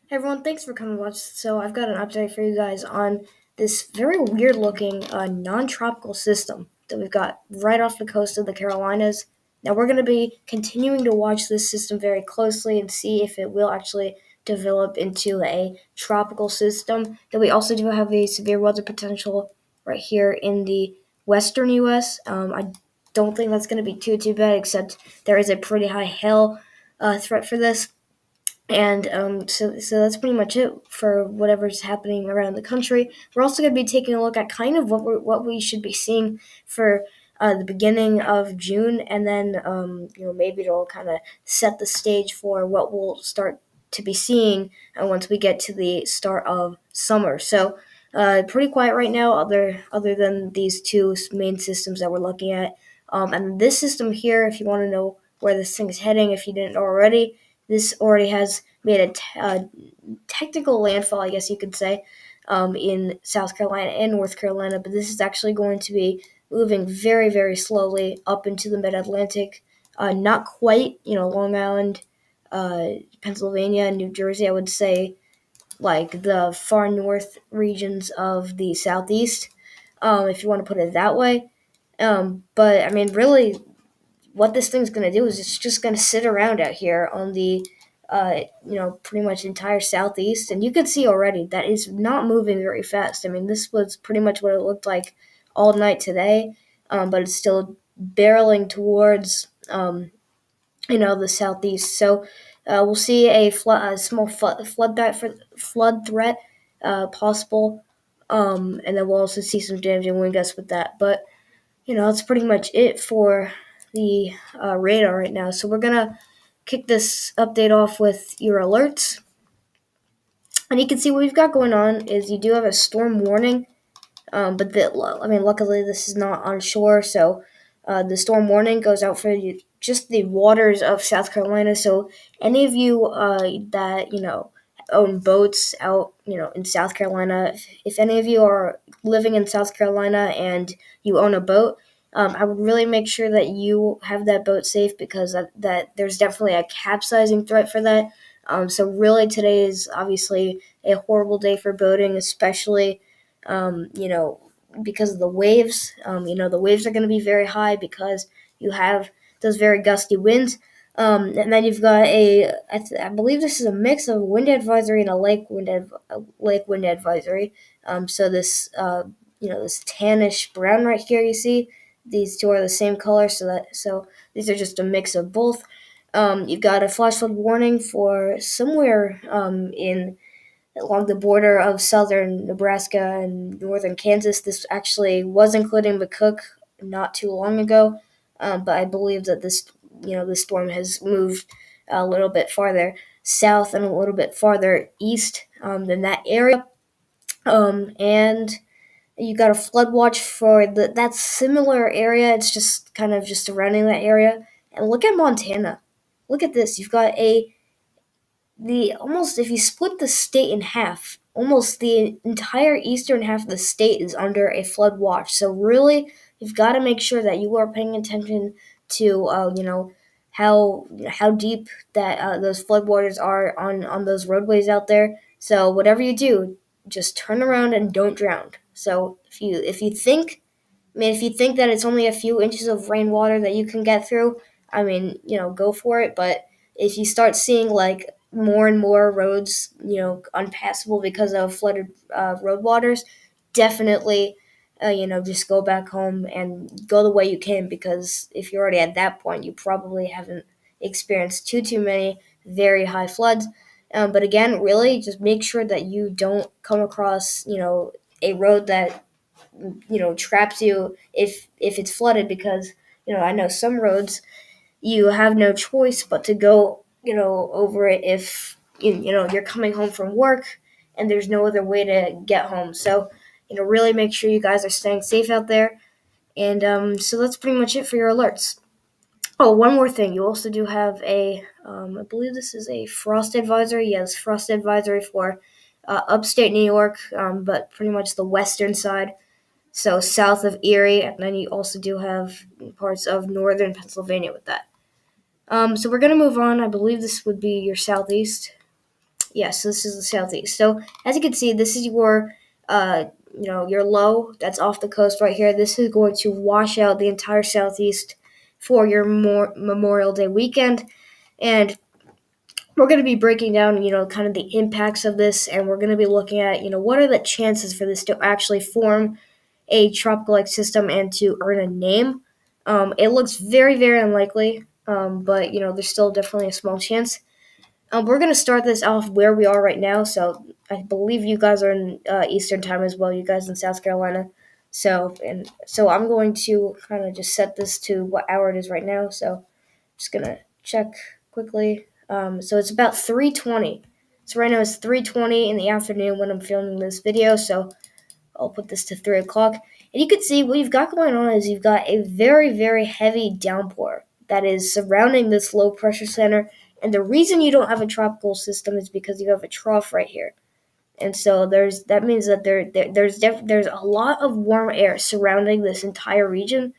Hey everyone, thanks for coming to watch. So I've got an update for you guys on this very weird looking non-tropical system that we've got right off the coast of the Carolinas. Now we're going to be continuing to watch this system very closely and see if it will actually develop into a tropical system. Then we also do have a severe weather potential right here in the western U.S. I don't think that's going to be too bad, except there is a pretty high hail threat for this. And so that's pretty much it for whatever's happening around the country. We're also going to be taking a look at kind of what we should be seeing for the beginning of June, and then maybe it'll kind of set the stage for what we'll start to be seeing once we get to the start of summer. So pretty quiet right now, other than these two main systems that we're looking at. And this system here, if you want to know where this thing is heading, if you didn't know already, this already has made a technical landfall, I guess you could say, in South Carolina and North Carolina. But this is actually going to be moving very, very slowly up into the mid-Atlantic. Not quite, Long Island, Pennsylvania, and New Jersey, I would say, like the far north regions of the southeast, if you want to put it that way. But, I mean, really, what this thing's going to do is it's just going to sit around out here on the, pretty much entire southeast. And you can see already that it's not moving very fast. I mean, this was pretty much what it looked like all night today, but it's still barreling towards, the southeast. So we'll see a small flood threat possible, and then we'll also see some damaging wind gusts with that. But that's pretty much it for the radar right now. So we're going to kick this update off with your alerts. And you can see what we've got going on is you do have a storm warning, but luckily this is not on shore, so the storm warning goes out for just the waters of South Carolina. So any of you that own boats out in South Carolina, if any of you are living in South Carolina and you own a boat, I would really make sure that you have that boat safe, because that there's definitely a capsizing threat for that. So really today is obviously a horrible day for boating, especially because of the waves. The waves are going to be very high because you have those very gusty winds. And then you've got I believe this is a mix of wind advisory and a lake wind advisory. So this, this tannish brown right here, you see, these two are the same color. So these are just a mix of both. You've got a flash flood warning for somewhere in along the border of southern Nebraska and northern Kansas. This actually was including McCook not too long ago, but I believe that this storm has moved a little bit farther south and a little bit farther east than that area. And you got a flood watch for that similar area. It's just kind of just surrounding that area. And look at Montana. Look at this. You've got the almost, if you split the state in half, almost the entire eastern half of the state is under a flood watch. So really, you've got to make sure that you are paying attention to how deep that those floodwaters are on those roadways out there. So whatever you do, just turn around and don't drown. So if you think, if you think that it's only a few inches of rainwater that you can get through, go for it. But if you start seeing like more and more roads, unpassable because of flooded road waters, definitely, just go back home and go the way you can, because if you're already at that point, you probably haven't experienced too many very high floods. But again, really, just make sure that you don't come across, a road that traps you if it's flooded, because I know some roads you have no choice but to go over it if you're coming home from work and there's no other way to get home. So really make sure you guys are staying safe out there. And so that's pretty much it for your alerts. Oh, one more thing. You also do have I believe this is a frost advisory. Yes, frost advisory for upstate New York, but pretty much the western side. So south of Erie, and then you also do have parts of northern Pennsylvania with that. So we're going to move on. I believe this would be your southeast. Yes, so this is the southeast. So as you can see, this is your your low that's off the coast right here. This is going to wash out the entire southeast for your Memorial Day weekend, and we're going to be breaking down, kind of the impacts of this, and we're going to be looking at, what are the chances for this to actually form a tropical-like system and to earn a name. It looks very, very unlikely, but, there's still definitely a small chance. We're going to start this off where we are right now. So I believe you guys are in Eastern time as well, you guys in South Carolina. So I'm going to kind of just set this to what hour it is right now. So I'm just going to check quickly. So it's about 3:20. So right now it's 3:20 in the afternoon when I'm filming this video. So I'll put this to 3 o'clock. And you can see what you've got going on is you've got a very, very heavy downpour that is surrounding this low pressure center. And the reason you don't have a tropical system is because you have a trough right here. And so that means that there's a lot of warm air surrounding this entire region,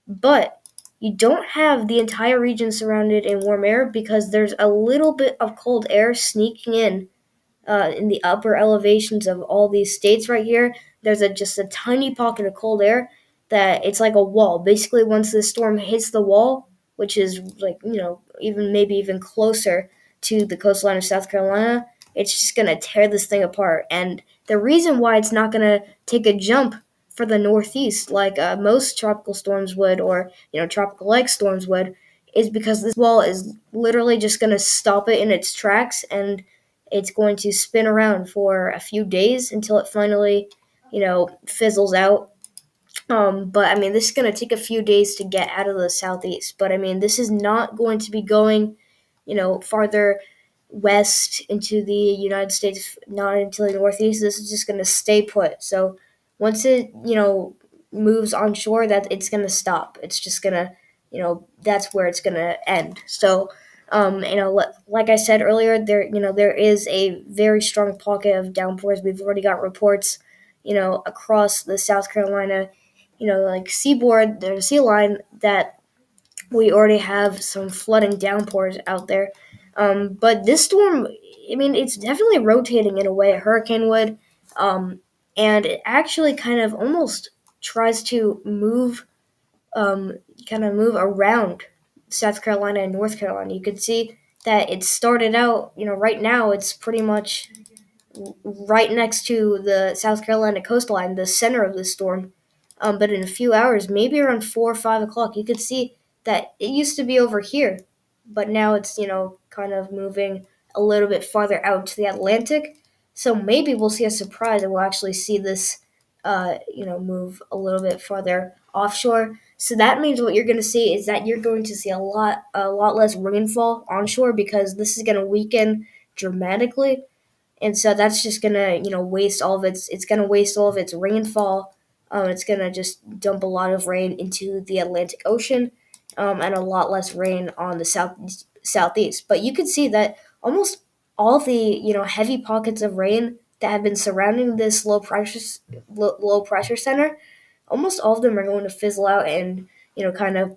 but you don't have the entire region surrounded in warm air because there's a little bit of cold air sneaking in the upper elevations of all these states right here. There's just a tiny pocket of cold air that it's like a wall. Basically, once the storm hits the wall, which is like, even closer to the coastline of South Carolina, it's just going to tear this thing apart. And the reason why it's not going to take a jump for the northeast like most tropical storms would, or, tropical-like storms would, is because this wall is literally just going to stop it in its tracks, and it's going to spin around for a few days until it finally, fizzles out. But I mean, this is going to take a few days to get out of the southeast. But I mean, this is not going to be going, farther west into the United States, not into the northeast. This is just going to stay put. So once it, moves onshore, that it's going to stop. It's just going to, that's where it's going to end. So, like I said earlier, there is a very strong pocket of downpours. We've already got reports, across the South Carolina, like seaboard, there's a sea line that we already have some flooding downpours out there. But this storm, I mean, it's definitely rotating in a way a hurricane would, and it actually kind of almost tries to move around South Carolina and North Carolina. You could see that it started out, right now it's pretty much right next to the South Carolina coastline, the center of the storm. But in a few hours, maybe around 4 or 5 o'clock, you could see that it used to be over here, but now it's, kind of moving a little bit farther out to the Atlantic. So maybe we'll see a surprise and we'll actually see this, move a little bit farther offshore. So that means what you're going to see is that you're going to see a lot less rainfall onshore because this is going to weaken dramatically. And so that's just gonna, waste all of it's gonna waste all of its rainfall. It's gonna just dump a lot of rain into the Atlantic Ocean, and a lot less rain on the southeast. But you can see that almost all the, heavy pockets of rain that have been surrounding this low pressure center, almost all of them are going to fizzle out and, kind of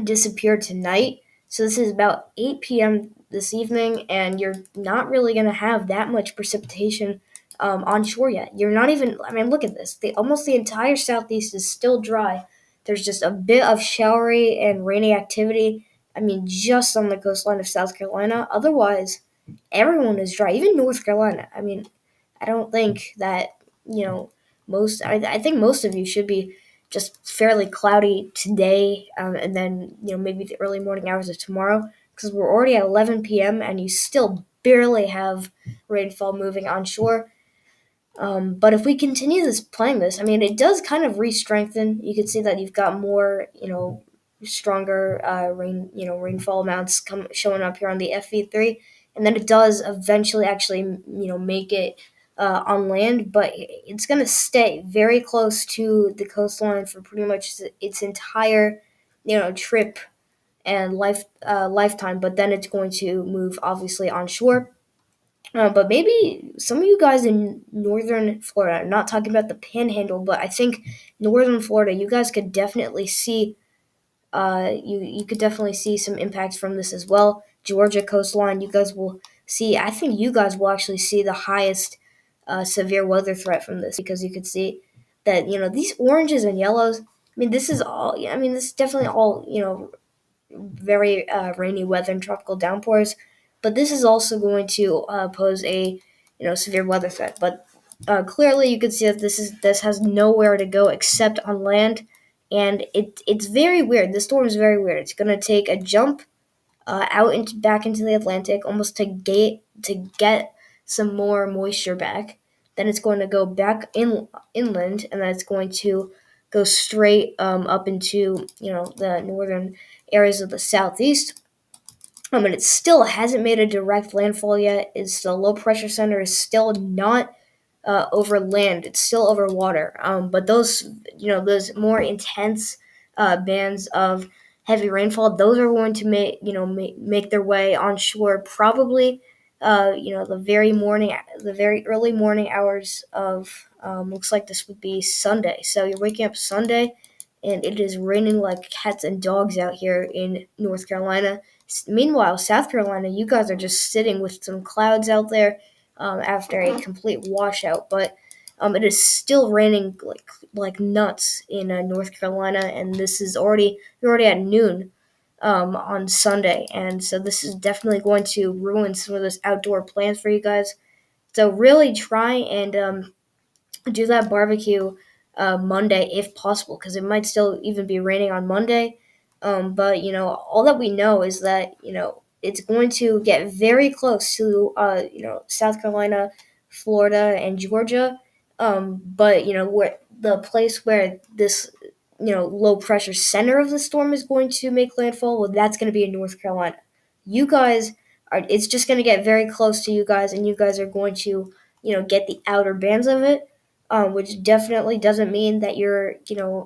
disappear tonight. So this is about 8 p.m. this evening, and you're not really going to have that much precipitation onshore yet. You're not even, I mean, look at this. Almost the entire southeast is still dry. There's just a bit of showery and rainy activity, I mean, just on the coastline of South Carolina. Otherwise, everyone is dry, even North Carolina. I mean, I don't think that, I think most of you should be just fairly cloudy today, and then, maybe the early morning hours of tomorrow, because we're already at 11 p.m. and you still barely have rainfall moving onshore. But if we continue playing this, I mean, it does kind of re-strengthen. You can see that you've got more, stronger rainfall amounts showing up here on the FV3, and then it does eventually actually, make it on land, but it's going to stay very close to the coastline for pretty much its entire, trip and lifetime. But then it's going to move obviously onshore. But maybe some of you guys in northern Florida, I'm not talking about the Panhandle, but I think northern Florida, you guys could definitely see, you could definitely see some impacts from this as well. Georgia coastline, you guys will see, I think you guys will actually see the highest severe weather threat from this, because you could see that, these oranges and yellows. I mean, this is all. I mean, this is definitely all, very rainy weather and tropical downpours. But this is also going to pose a, severe weather threat. But clearly, you can see that this has nowhere to go except on land, and it's very weird. This storm is very weird. It's going to take a jump out into back into the Atlantic, almost to get some more moisture back. Then it's going to go back inland, and then it's going to go straight up into, the northern areas of the southeast. And it still hasn't made a direct landfall yet. It's the low pressure center is still not over land. It's still over water. But those more intense bands of heavy rainfall, those are going to make their way onshore, probably, the very early morning hours of, looks like this would be Sunday. So you're waking up Sunday, and it is raining like cats and dogs out here in North Carolina. Meanwhile, South Carolina, you guys are just sitting with some clouds out there after a complete washout. But it is still raining like nuts in North Carolina, and we're already at noon on Sunday, and so this is definitely going to ruin some of those outdoor plans for you guys. So really try and do that barbecue Monday if possible, because it might still even be raining on Monday. But all that we know is that it's going to get very close to South Carolina, Florida, and Georgia. But where the place where this low pressure center of the storm is going to make landfall, well, that's going to be in North Carolina. You guys are. It's just going to get very close to you guys, and you guys are going to get the outer bands of it. Which definitely doesn't mean that you're,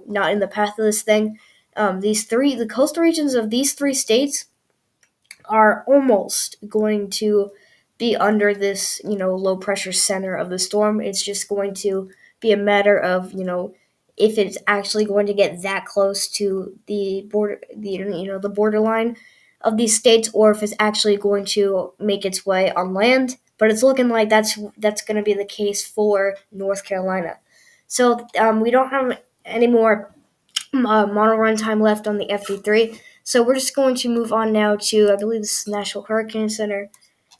not in the path of this thing. The coastal regions of these three states are almost going to be under this, low pressure center of the storm. It's just going to be a matter of, if it's actually going to get that close to the the borderline of these states, or if it's actually going to make its way on land. But it's looking like that's going to be the case for North Carolina. So we don't have any more model run time left on the FD3. So we're just going to move on now to, I believe this is National Hurricane Center.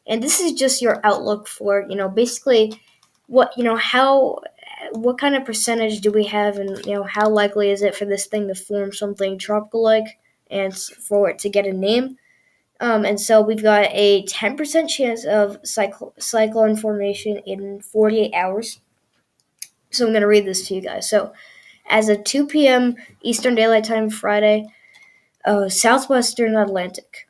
And this is just your outlook for, basically what kind of percentage do we have, and how likely is it for this thing to form something tropical like, and for it to get a name. And so we've got a 10% chance of cyclone formation in 48 hours. So I'm going to read this to you guys. So as of 2 p.m. Eastern Daylight Time Friday, southwestern Atlantic.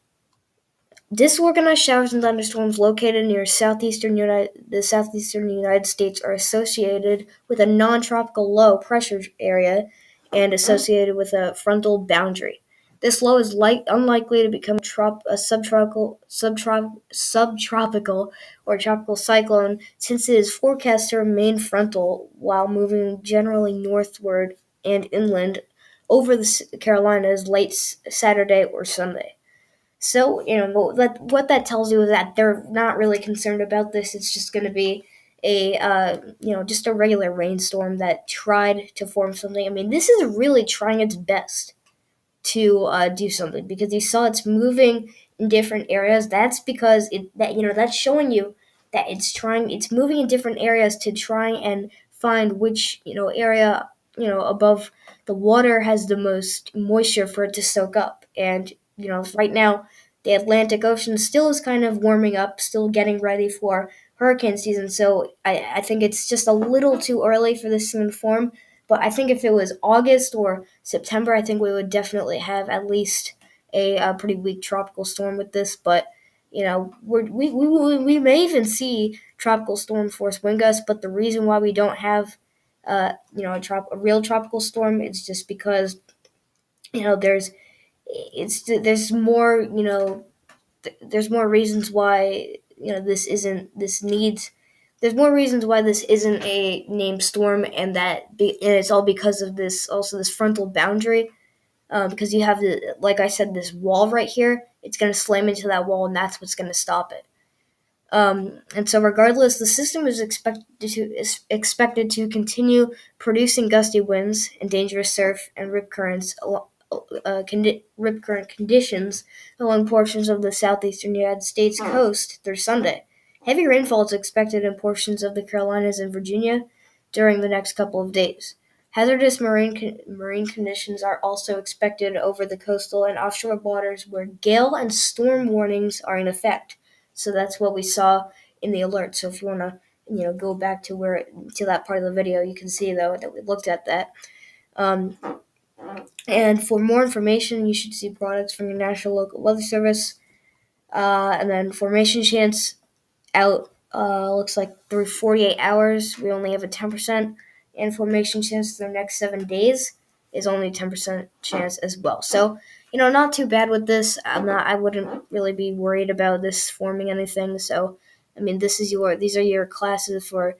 Disorganized showers and thunderstorms located near the southeastern United States are associated with a non-tropical low pressure area and associated with a frontal boundary. This low is unlikely to become a subtropical or tropical cyclone, since it is forecast to remain frontal while moving generally northward and inland over the Carolinas late Saturday or Sunday. So, what that tells you is that they're not really concerned about this. It's just going to be just a regular rainstorm that tried to form something. I mean, this is really trying its best to do something, because you saw it's moving in different areas. That's because that's showing you that it's moving in different areas to try and find which area above the water has the most moisture for it to soak up. And right now the Atlantic Ocean still is kind of warming up, still getting ready for hurricane season. So I think it's just a little too early for this to form. But I think if it was August or September, I think we would definitely have at least a pretty weak tropical storm with this. But we may even see tropical storm force wind gusts. But the reason why we don't have a real tropical storm is just because there's more there's more reasons why there's more reasons why this isn't a named storm, and it's all because of this frontal boundary, because you have like I said, this wall right here. It's going to slam into that wall, and that's what's going to stop it. And so, regardless, the system is expected to continue producing gusty winds and dangerous surf and rip current conditions along portions of the southeastern United States coast through Sunday. Heavy rainfall is expected in portions of the Carolinas and Virginia during the next couple of days. Hazardous marine conditions are also expected over the coastal and offshore waters where gale and storm warnings are in effect. So that's what we saw in the alert. So if you want to, go back to that part of the video, you can see though that we looked at that. Um, and for more information, you should see products from your National Local Weather Service. And then formation chance out looks like through 48 hours, we only have a 10% information chance. The next 7 days is only 10% chance as well. So, not too bad with this. I wouldn't really be worried about this forming anything. So, these are your classes for,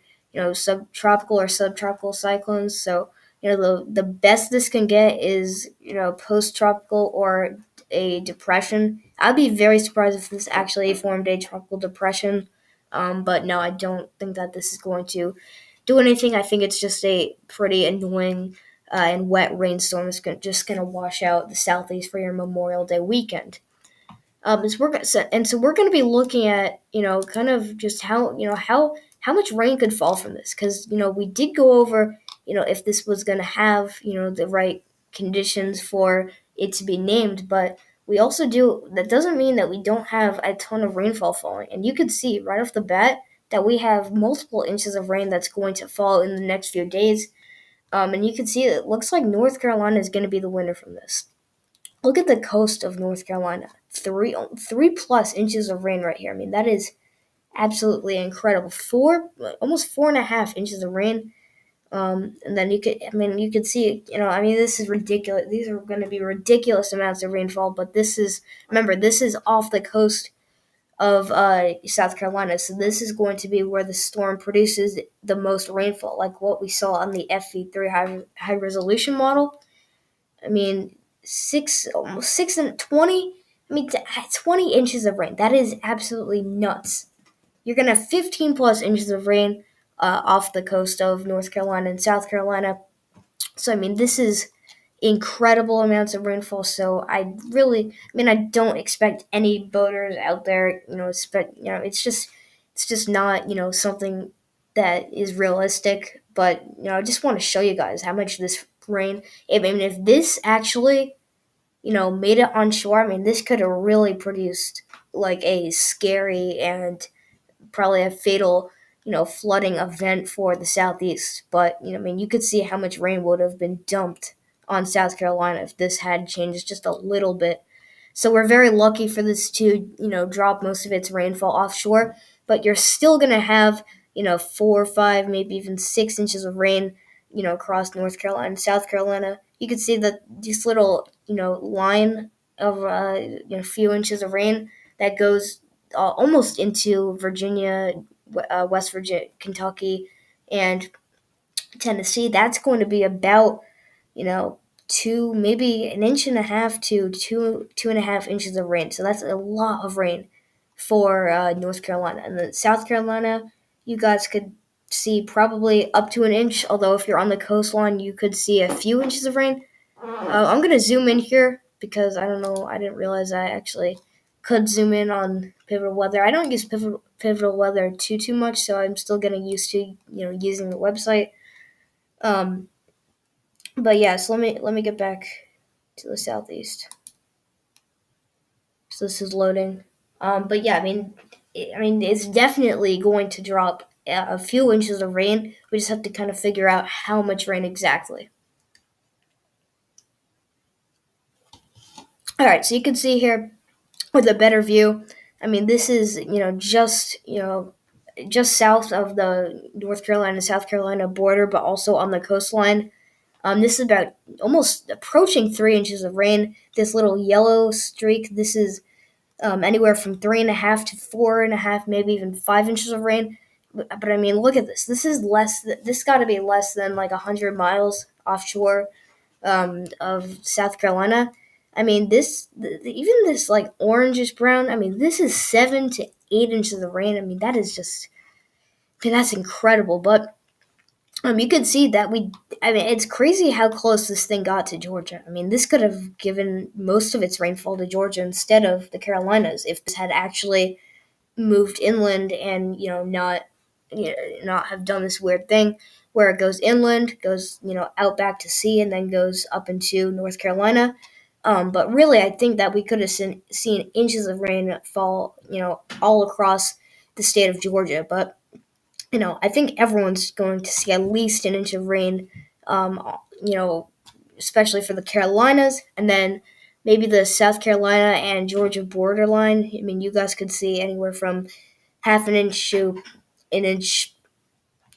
subtropical or subtropical cyclones. So, the best this can get is, post-tropical or a depression. I'd be very surprised if this actually formed a tropical depression. But no, I don't think that this is going to do anything. I think it's just a pretty annoying and wet rainstorm. It's just going to wash out the southeast for your Memorial Day weekend. So we're going to be looking at, kind of just how much rain could fall from this, because we did go over, if this was going to have, the right conditions for it to be named, but we also do. That doesn't mean that we don't have a ton of rainfall falling, and you can see right off the bat that we have multiple inches of rain that's going to fall in the next few days. And you can see it looks like North Carolina is going to be the winner from this. Look at the coast of North Carolina. Three plus inches of rain right here. That is absolutely incredible. Almost 4.5 inches of rain. And then you could see, this is ridiculous. These are going to be ridiculous amounts of rainfall, but this is off the coast of South Carolina. So this is going to be where the storm produces the most rainfall, like what we saw on the FV3 high resolution model. 6 and 20. 20 inches of rain. That is absolutely nuts. You're going to have 15 plus inches of rain off the coast of North Carolina and South Carolina. So, this is incredible amounts of rainfall. So, I don't expect any boaters out there, it's just not, something that is realistic. But, I just want to show you guys how much this rain, if this actually, made it on shore, this could have really produced like a scary and probably a fatal, flooding event for the southeast. But you could see how much rain would have been dumped on South Carolina if this had changed just a little bit. So we're very lucky for this to, drop most of its rainfall offshore. But you're still gonna have, 4 or 5, maybe even 6 inches of rain, across North Carolina and South Carolina. You can see that this little, line of a few inches of rain that goes almost into Virginia, West Virginia, Kentucky, and Tennessee. That's going to be about, maybe an inch and a half to 2.5 inches of rain. So that's a lot of rain for North Carolina. And then South Carolina, you guys could see probably up to an inch, although if you're on the coastline, you could see a few inches of rain. I'm going to zoom in here because I don't know, I didn't realize I actually could zoom in on Pivotal Weather. I don't use Pivotal Weather too much, so I'm still getting used to, using the website. But yeah, so let me get back to the southeast. So this is loading. But yeah, it's definitely going to drop a few inches of rain. We just have to kind of figure out how much rain exactly. All right, so you can see here with a better view. This is just south of the North Carolina South Carolina border, but also on the coastline. This is about almost approaching 3 inches of rain. This little yellow streak, this is anywhere from 3.5 to 4.5, maybe even 5 inches of rain. But look at this. This is less. This got to be less than like 100 miles offshore of South Carolina. Even this like orangish brown. This is 7 to 8 inches of rain. I mean, that is just, I mean, that's incredible. But you could see that I mean, it's crazy how close this thing got to Georgia. I mean, this could have given most of its rainfall to Georgia instead of the Carolinas if this had actually moved inland and, not have done this weird thing where it goes inland, goes, out back to sea, and then goes up into North Carolina. But really, I think that we could have seen inches of rain fall, all across the state of Georgia. But I think everyone's going to see at least an inch of rain, you know, especially for the Carolinas, and then maybe the South Carolina and Georgia borderline. I mean, you guys could see anywhere from half an inch to an inch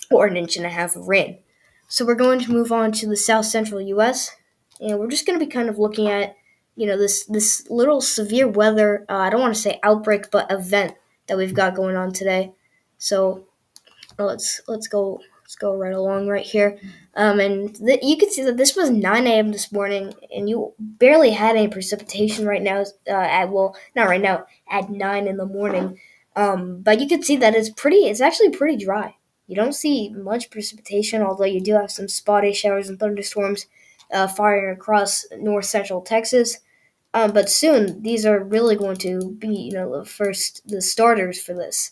or an inch and a half of rain. So we're going to move on to the South Central U.S., and we're just going to be kind of looking at, this little severe weather. I don't want to say outbreak, but event that we've got going on today. So let's go right along right here. And you can see that this was 9 a.m. this morning, and you barely had any precipitation right now. Not right now, at 9 in the morning. But you can see that it's actually pretty dry. You don't see much precipitation, although you do have some spotty showers and thunderstorms firing across north central Texas. But soon, these are really going to be, the starters for this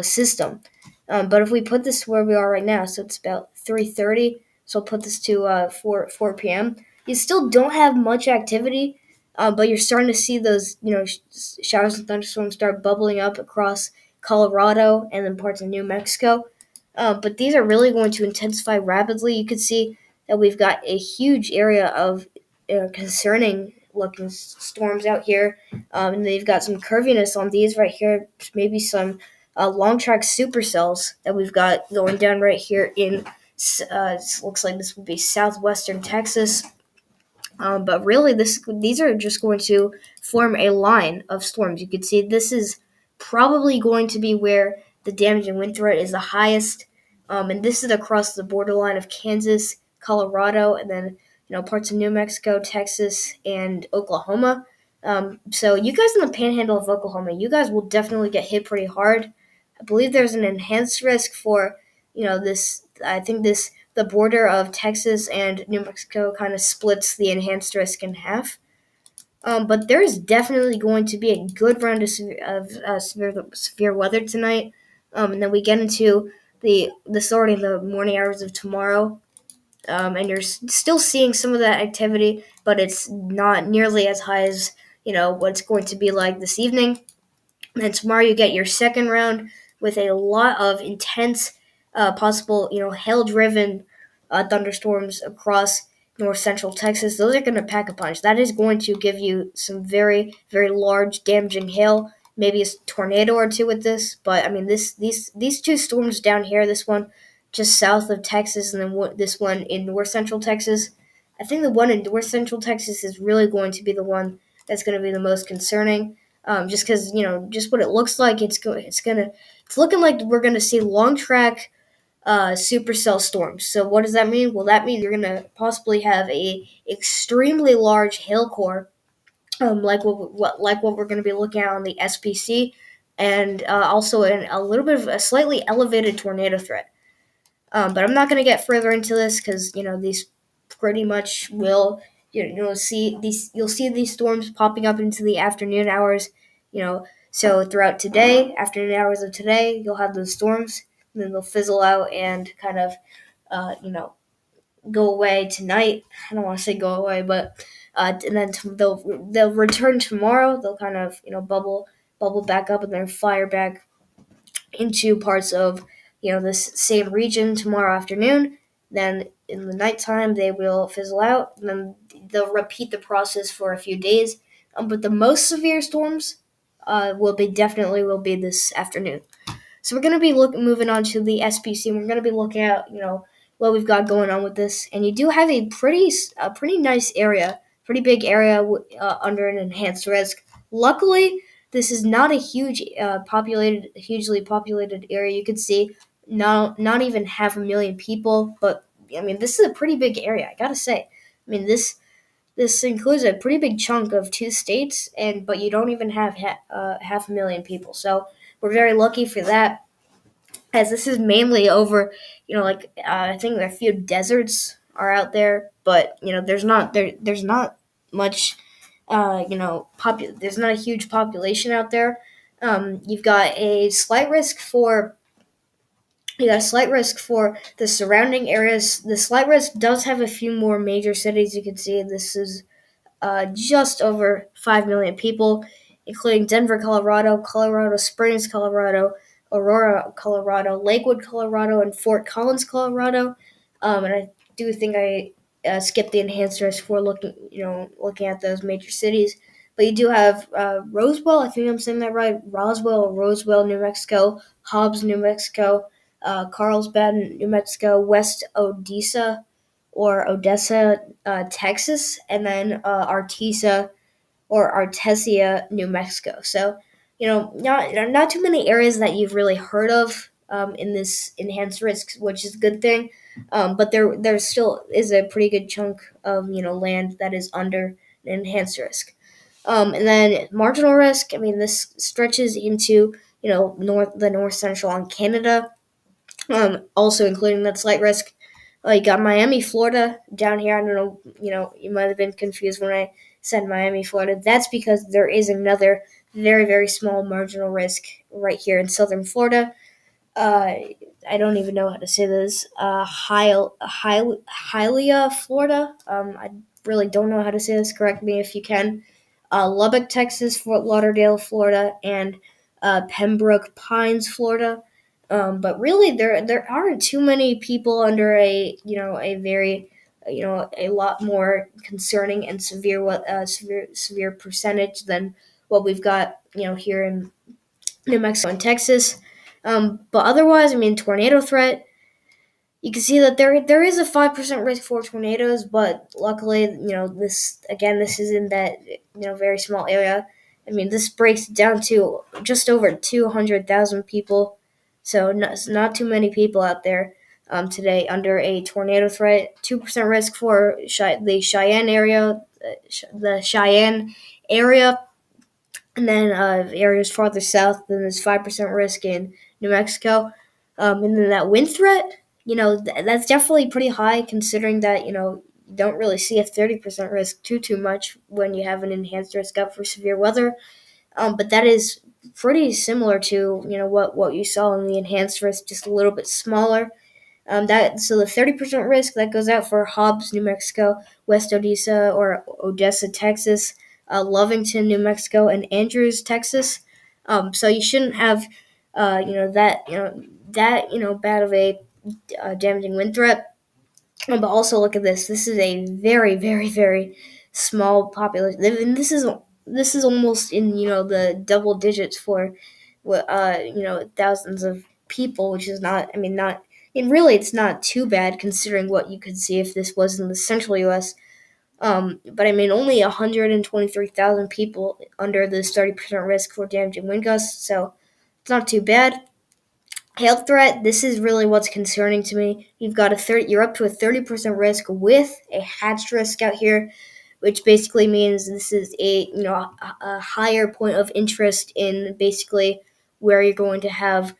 system. But if we put this where we are right now, so it's about 3:30, so I'll put this to 4 p.m. You still don't have much activity, but you're starting to see those, showers and thunderstorms start bubbling up across Colorado and then parts of New Mexico. But these are really going to intensify rapidly. You can see that we've got a huge area of concerning looking storms out here. And they've got some curviness on these right here, maybe some long track supercells that we've got going down right here in, it looks like this would be southwestern Texas. But really, these are just going to form a line of storms. You can see this is probably going to be where the damage and wind threat is the highest. And this is across the borderline of Kansas, Colorado, and then parts of New Mexico, Texas, and Oklahoma. So you guys in the panhandle of Oklahoma, you guys will definitely get hit pretty hard. I believe there's an enhanced risk for, this. I think the border of Texas and New Mexico kind of splits the enhanced risk in half. But there's definitely going to be a good round of severe weather tonight. And then we get into the starting of the morning hours of tomorrow. And you're still seeing some of that activity, but it's not nearly as high as, what it's going to be like this evening. And then tomorrow you get your second round with a lot of intense, possible, hail-driven thunderstorms across north central Texas. Those are going to pack a punch. That is going to give you some very, very large, damaging hail. Maybe a tornado or two with this. But, I mean, these two storms down here, this one just south of Texas and then this one in north central Texas, I think the one in north central Texas is really going to be the one that's going to be the most concerning. Just because, just what it looks like, it's looking like we're going to see long track supercell storms. So what does that mean? Well, that means you're going to possibly have a extremely large hail core, like what we're going to be looking at on the SPC, and also a little bit of a slightly elevated tornado threat. But I'm not going to get further into this because these pretty much will you'll see these storms popping up into the afternoon hours. So throughout today, afternoon hours of today, you'll have those storms, and then they'll fizzle out and kind of, go away tonight. I don't want to say go away, but and then they'll return tomorrow. They'll kind of bubble back up and then fire back into parts of this same region tomorrow afternoon. Then in the nighttime they will fizzle out, and then they'll repeat the process for a few days. But the most severe storms will be this afternoon. So we're going to be moving on to the SPC, and we're going to be looking at what we've got going on with this. And you do have a pretty nice area, pretty big area under an enhanced risk. Luckily, this is not a hugely populated area. You can see not even 500,000 people, but I mean this is a pretty big area. I gotta say, I mean this includes a pretty big chunk of 2 states, but you don't even have 500,000 people. So we're very lucky for that, as this is mainly over, I think a few deserts are out there, but there's not much, there's not a huge population out there. You've got a slight risk for the surrounding areas. The slight risk does have a few more major cities. You can see this is just over 5 million people, including Denver, Colorado, Colorado Springs, Colorado, Aurora, Colorado, Lakewood, Colorado, and Fort Collins, Colorado. And I do think I skipped the enhanced risk for looking at those major cities. But you do have Roswell, I think I'm saying that right, Roswell, New Mexico, Hobbs, New Mexico, Carlsbad, New Mexico, West Odessa, Texas, and then Artesia, New Mexico. So, not too many areas that you've really heard of in this enhanced risk, which is a good thing. But there still is a pretty good chunk of land that is under an enhanced risk. And then marginal risk. I mean, this stretches into the north central on Canada, also including that slight risk. You got Miami, Florida down here. I don't know, you might have been confused when I said Miami, Florida. That's because there is another very, very small marginal risk right here in southern Florida. I don't even know how to say this. Hialeah, Florida. I really don't know how to say this. Correct me if you can. Lubbock, Texas, Fort Lauderdale, Florida, and Pembroke Pines, Florida. But really, there aren't too many people under a lot more concerning and severe percentage than what we've got here in New Mexico and Texas. But otherwise, I mean, tornado threat. You can see that there is a 5% risk for tornadoes, but luckily, this is in that very small area. I mean, this breaks down to just over 200,000 people, so not too many people out there today under a tornado threat. 2% risk for the Cheyenne area, and then areas farther south. Then there's 5% risk in New Mexico, and then that wind threat. That's definitely pretty high, considering that you don't really see a 30% risk too much when you have an enhanced risk up for severe weather. But that is pretty similar to what you saw in the enhanced risk, just a little bit smaller. So the 30% risk that goes out for Hobbs, New Mexico, West Odessa or Odessa, Texas, Lovington, New Mexico, and Andrews, Texas. So you shouldn't have that bad of a damaging wind threat. But also look at this. This is a very, very, very small population. And this is almost in the double digits for thousands of people, which is not. I mean, not. And really, it's not too bad considering what you could see if this was in the central U.S. But I mean, only 123,000 people under this 30% risk for damaging wind gusts, so it's not too bad. Hail threat, this is really what's concerning to me. You're up to a 30% risk with a hatched risk out here, which basically means this is a higher point of interest in basically where you're going to have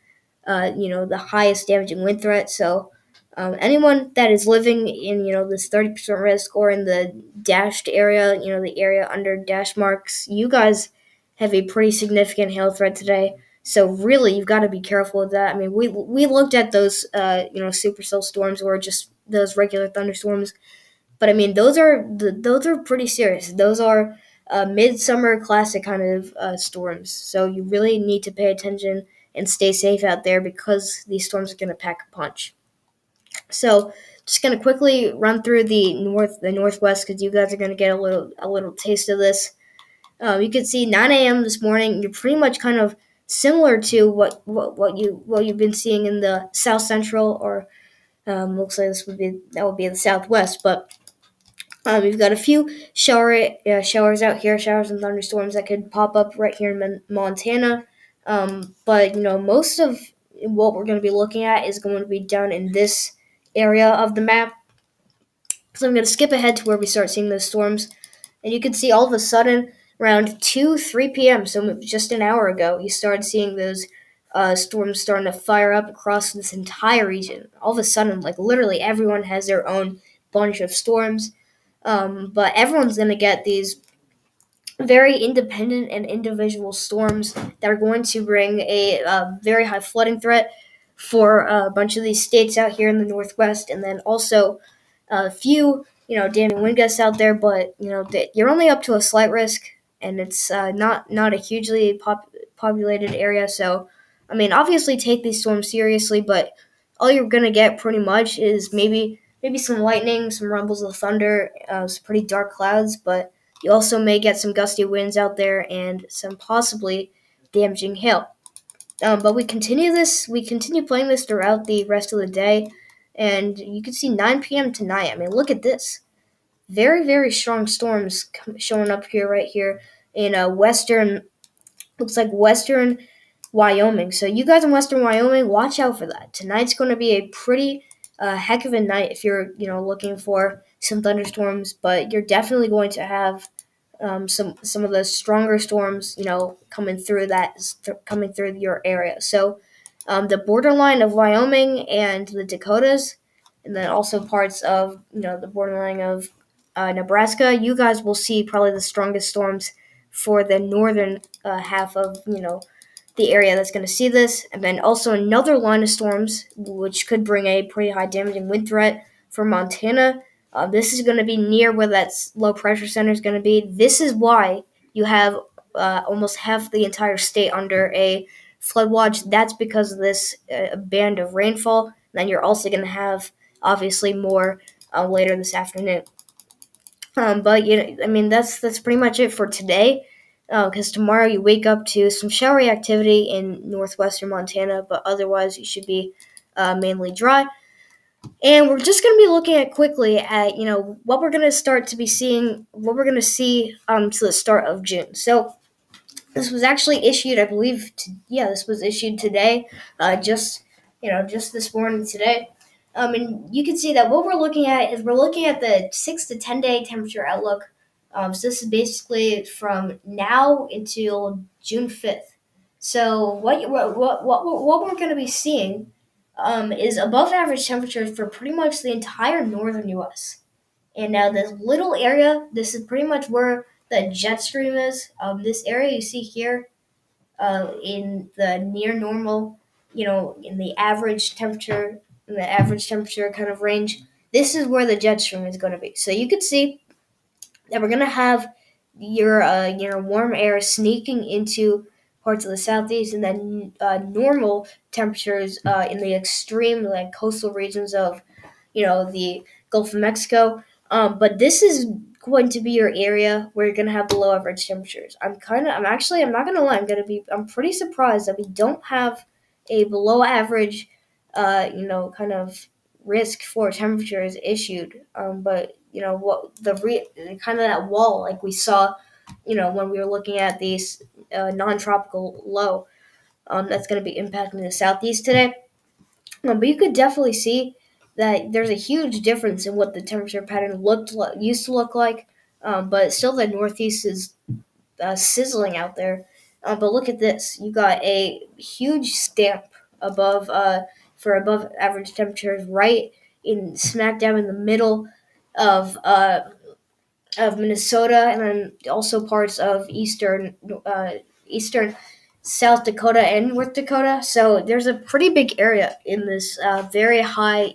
the highest damaging wind threat. So anyone that is living in this 30% risk or in the dashed area, the area under dash marks, you guys have a pretty significant hail threat today. So really, you've got to be careful with that. I mean, we looked at those supercell storms or just those regular thunderstorms, but I mean those are pretty serious. Those are midsummer classic kind of storms. So you really need to pay attention and stay safe out there because these storms are going to pack a punch. So just going to quickly run through the northwest because you guys are going to get a little taste of this. You can see 9 a.m. this morning. You're pretty much kind of similar to what you've been seeing in the south central, or looks like that would be the southwest. But we've got a few showers out here, showers and thunderstorms that could pop up right here in Montana. But most of what we're going to be looking at is going to be down in this area of the map. So I'm going to skip ahead to where we start seeing those storms, and you can see all of a sudden around 3 p.m., so just an hour ago, you started seeing those storms starting to fire up across this entire region. All of a sudden, like literally everyone has their own bunch of storms, but everyone's going to get these very independent and individual storms that are going to bring a very high flooding threat for a bunch of these states out here in the Northwest, and then also a few, damning wind gusts out there. But you're only up to a slight risk, and it's not a hugely populated area. So, I mean, obviously take these storms seriously, but all you're gonna get pretty much is maybe some lightning, some rumbles of thunder, some pretty dark clouds, but you also may get some gusty winds out there and some possibly damaging hail. But we continue this. We continue playing this throughout the rest of the day, and you can see 9 p.m. tonight. I mean, look at this. Very, very strong storms showing up here, right here in western. Looks like western Wyoming. So you guys in western Wyoming, watch out for that. Tonight's going to be a pretty heck of a night if you're looking for some thunderstorms, but you're definitely going to have some of the stronger storms, coming through your area. So the borderline of Wyoming and the Dakotas, and then also parts of the borderline of Nebraska, you guys will see probably the strongest storms for the northern half of the area that's going to see this, and then also another line of storms which could bring a pretty high damaging wind threat for Montana. This is going to be near where that low pressure center is going to be. This is why you have almost half the entire state under a flood watch. That's because of this band of rainfall. And then you're also going to have obviously more later this afternoon. But I mean that's pretty much it for today. Because tomorrow you wake up to some showery activity in northwestern Montana, but otherwise you should be mainly dry. And we're just going to be looking at quickly at what we're going to start to be seeing, what we're going to see to the start of June. So this was actually issued, I believe. This was issued today, just this morning today. And you can see that what we're looking at is the 6 to 10 day temperature outlook. So this is basically from now until June 5th. So what we're going to be seeing is above average temperatures for pretty much the entire northern U.S. And now this little area, this is pretty much where the jet stream is. This area you see here in the near normal, in the average temperature, kind of range, this is where the jet stream is going to be. So you can see that we're going to have your warm air sneaking into parts of the southeast, and then normal temperatures in the extreme coastal regions of the Gulf of Mexico. But this is going to be your area where you're going to have below average temperatures. I'm not going to lie, I'm pretty surprised that we don't have a below average kind of risk for temperatures issued. But what kind of that wall like we saw when we were looking at these non-tropical low that's going to be impacting the southeast today. But you could definitely see that there's a huge difference in what the temperature pattern used to look like. But still, the northeast is sizzling out there. But look at this. You got a huge stamp above for above average temperatures right in smack dab in the middle of Minnesota, and then also parts of eastern South Dakota and North Dakota. So there's a pretty big area in this very high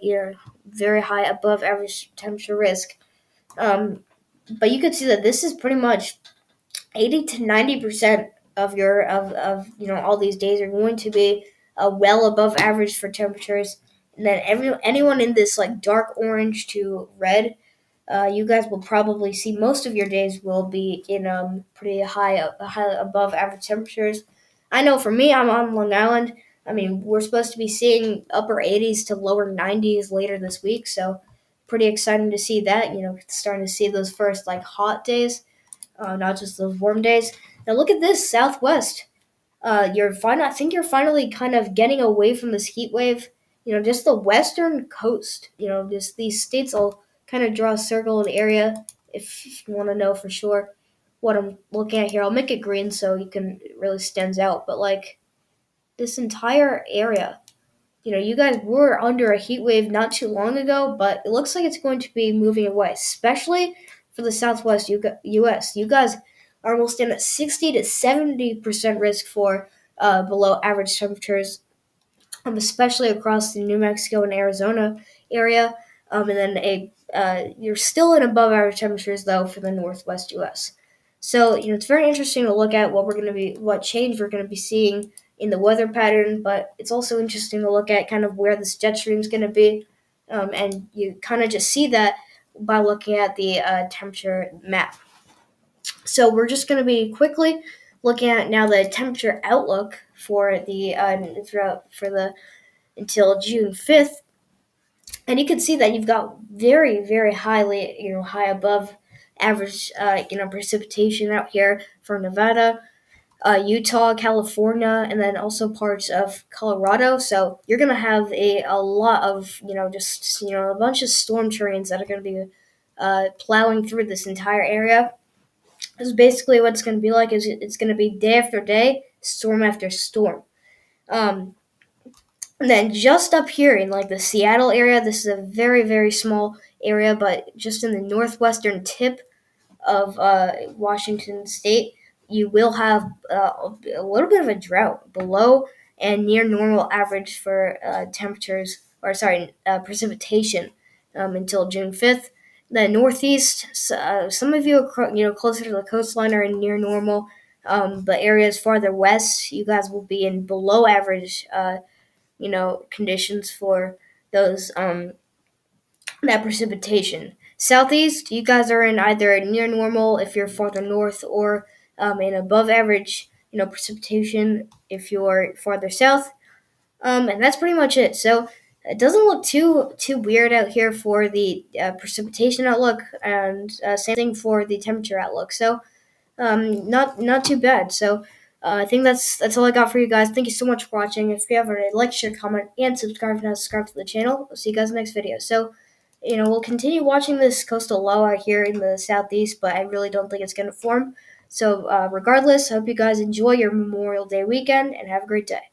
above average temperature risk. But you can see that this is pretty much 80 to 90% of all these days are going to be well above average for temperatures. And then anyone in this dark orange to red, you guys will probably see most of your days will be in pretty high above average temperatures. I know for me, I'm on Long Island. I mean, we're supposed to be seeing upper 80s to lower 90s later this week, so pretty exciting to see that. Starting to see those first hot days, not just those warm days. Now look at this Southwest. I think you're finally kind of getting away from this heat wave. Just the western coast. Just these states will kind of draw a circle in the area if you want to know for sure what I'm looking at here. I'll make it green so you can it really stands out. But this entire area. You guys were under a heat wave not too long ago, but it looks like it's going to be moving away, especially for the southwest U.S. You guys are almost in at 60 to 70% risk for below average temperatures, especially across the New Mexico and Arizona area. And then you're still in above average temperatures though for the northwest U.S. So it's very interesting to look at what change we're going to be seeing in the weather pattern, but it's also interesting to look at kind of where this jet stream is going to be, and you kind of just see that by looking at the temperature map. So we're just going to be quickly looking at now the temperature outlook for the for the until June 5th. And you can see that you've got very, very high above average, precipitation out here for Nevada, Utah, California, and then also parts of Colorado. So you're going to have a lot of, a bunch of storm trains that are going to be plowing through this entire area. This is basically what it's going to be like. Is it's going to be day after day, storm after storm. And then just up here in like the Seattle area, this is a very, very small area, but just in the northwestern tip of Washington State, you will have a little bit of a drought below and near normal average for precipitation until June 5th. The northeast, some of you, closer to the coastline are in near normal, but areas farther west, you guys will be in below average conditions for those that precipitation. Southeast, you guys are in either near normal if you're farther north, or in above average, precipitation if you're farther south. And that's pretty much it. So it doesn't look too weird out here for the precipitation outlook, and same thing for the temperature outlook. So not too bad. So I think that's all I got for you guys. Thank you so much for watching. If you haven't already, like, share, comment, and subscribe if not subscribed to the channel. I'll see you guys in the next video. So we'll continue watching this coastal low out here in the southeast, but I really don't think it's going to form. So regardless, I hope you guys enjoy your Memorial Day weekend and have a great day.